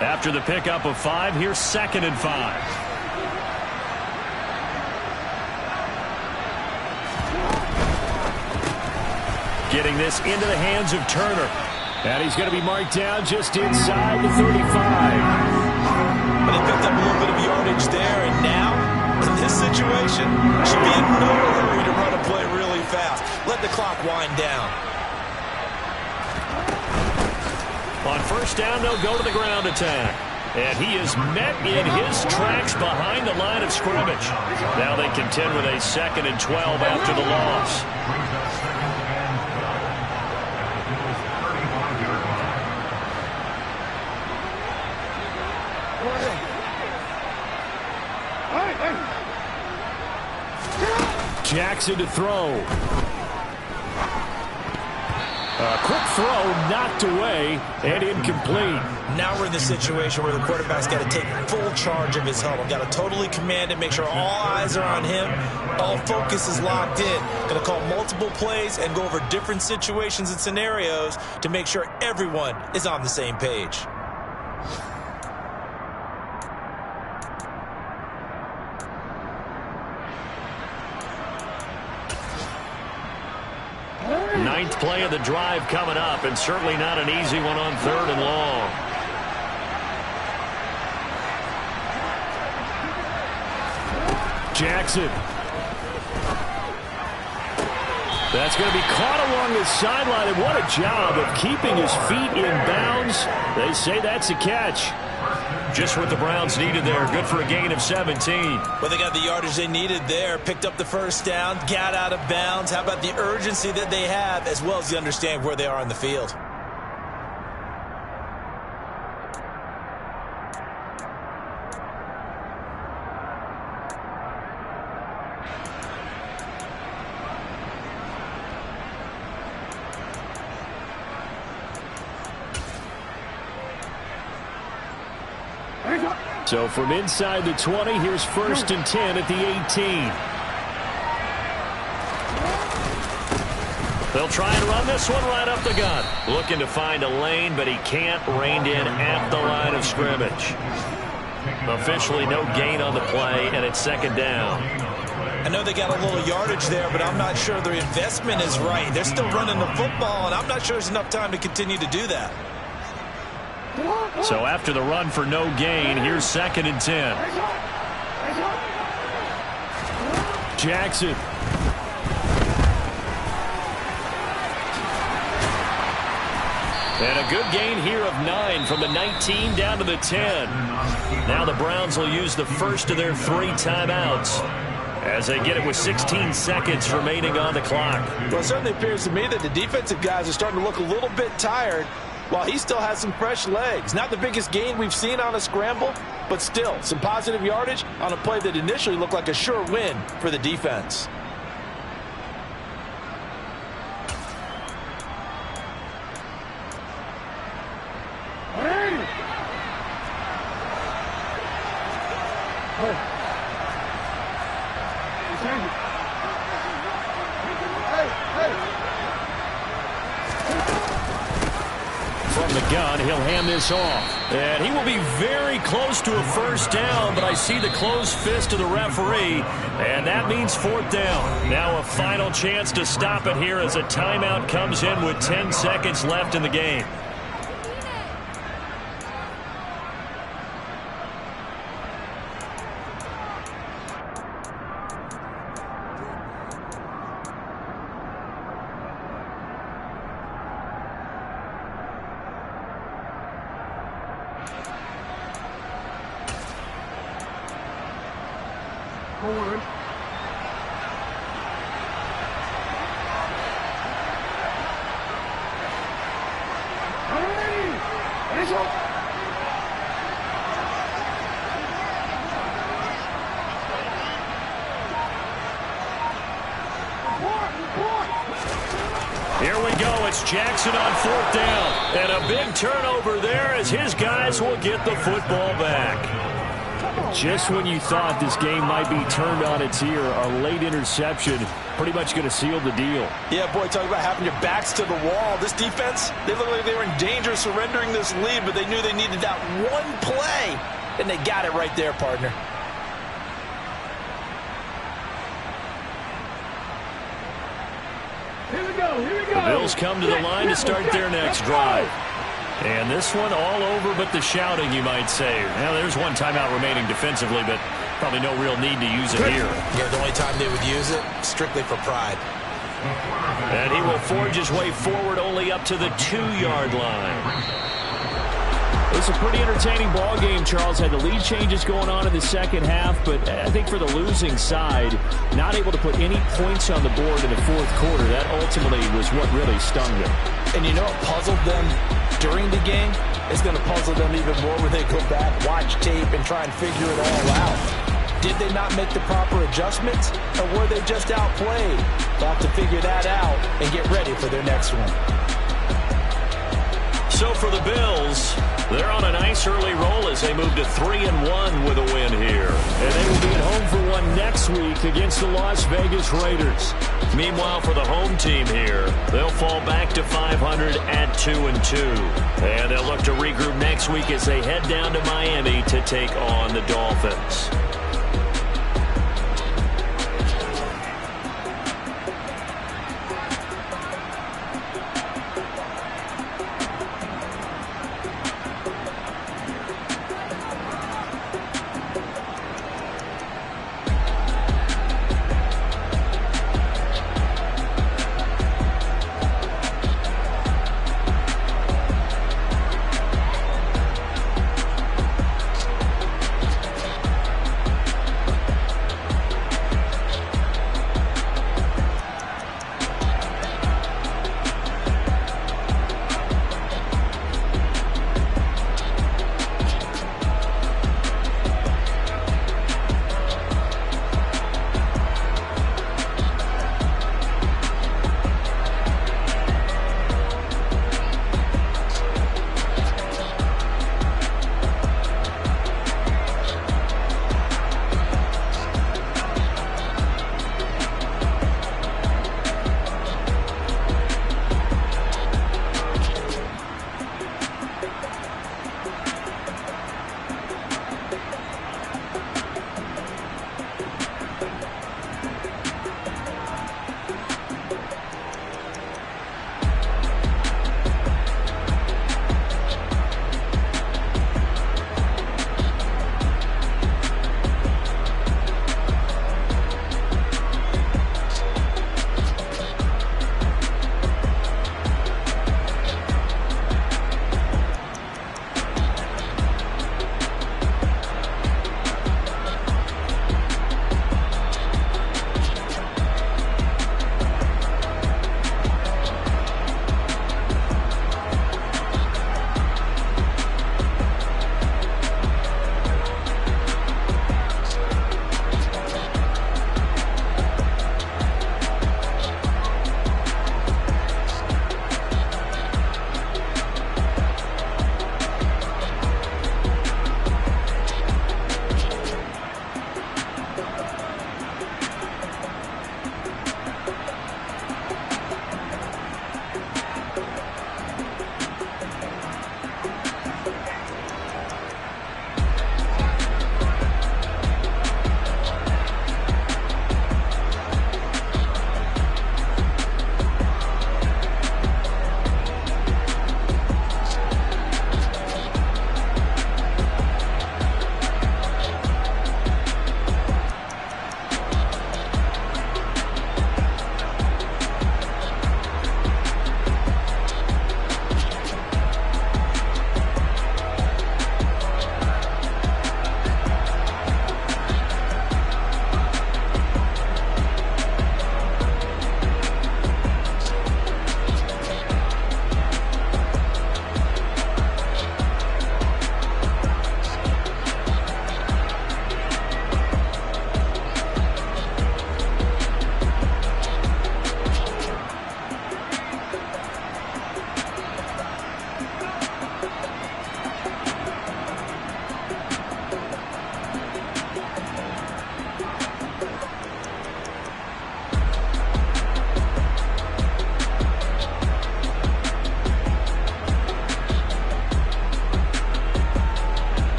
Speaker 6: After the pickup of 5, here's 2nd and 5. Getting this into the hands of Turner. And he's going to be marked down just inside the 35.
Speaker 4: But he picked up a little bit of yardage there, and now, in this situation, should be in no hurry to run a play really fast. Let the clock wind down.
Speaker 6: On first down, they'll go to the ground attack. And he is met in his tracks behind the line of scrimmage. Now they contend with a 2nd and 12 after the loss. Jackson to throw. A quick throw knocked away and incomplete.
Speaker 4: Now we're in the situation where the quarterback's got to take full charge of his huddle. Got to totally command it, make sure all eyes are on him. All focus is locked in. Going to call multiple plays and go over different situations and scenarios to make sure everyone is on the same page.
Speaker 6: Ninth play of the drive coming up, and certainly not an easy one on 3rd and long. Jackson. That's going to be caught along the sideline, and what a job of keeping his feet in bounds. They say that's a catch.
Speaker 2: Just what the Browns needed there. Good for a gain of 17.
Speaker 4: Well, they got the yardage they needed there. Picked up the first down, got out of bounds. How about the urgency that they have, as well as the understanding where they are on the field?
Speaker 6: So from inside the 20, here's 1st and 10 at the 18.
Speaker 2: They'll try and run this one right up the gut. Looking to find a lane, but he can't. Reined in at the line of scrimmage. Officially no gain on the play, and it's 2nd down.
Speaker 4: I know they got a little yardage there, but I'm not sure their investment is right. They're still running the football, and I'm not sure there's enough time to continue to do that.
Speaker 2: So after the run for no gain, here's 2nd and 10.
Speaker 6: Jackson.
Speaker 2: And a good gain here of 9 from the 19 down to the 10. Now the Browns will use the first of their 3 timeouts as they get it with 16 seconds remaining on the clock.
Speaker 8: Well, it certainly appears to me that the defensive guys are starting to look a little bit tired while he still has some fresh legs. Not the biggest gain we've seen on a scramble, but still some positive yardage on a play that initially looked like a sure win for the defense.
Speaker 6: From the gun, he'll hand this off.
Speaker 2: And he will be very close to a first down, but I see the closed fist of the referee, and that means 4th down. Now a final chance to stop it here as a timeout comes in with 10 seconds left in the game. Here we go. It's Jackson on 4th down. And a big turnover there as his guys will get the football back.
Speaker 6: Just when you thought this game might be turned on its ear, a late interception pretty much going to seal the deal.
Speaker 8: Yeah, boy, talk about having your backs to the wall. This defense, they look like they were in danger of surrendering this lead, but they knew they needed that one play, and they got it right there, partner.
Speaker 3: Here we go.
Speaker 2: The Bills come to the line to start their next drive. And this one all over but the shouting, you might say. Now, there's one timeout remaining defensively, but probably no real need to use it here.
Speaker 4: Yeah, the only time they would use it, strictly for pride.
Speaker 2: And he will forge his way forward only up to the 2-yard line.
Speaker 6: It's a pretty entertaining ball game. Charles had the lead changes going on in the second half, but I think for the losing side, not able to put any points on the board in the 4th quarter, that ultimately was what really stung them.
Speaker 8: And you know what puzzled them during the game? It's going to puzzle them even more when they go back, watch tape, and try and figure it all out. Did they not make the proper adjustments, or were they just outplayed? They'll have to figure that out and get ready for their next one.
Speaker 2: So for the Bills, they're on a nice early roll as they move to 3-1 with a win here.
Speaker 6: And they will be at home for one next week against the Las Vegas Raiders.
Speaker 2: Meanwhile, for the home team here, they'll fall back to 500 at 2-2. And they'll look to regroup next week as they head down to Miami to take on the Dolphins.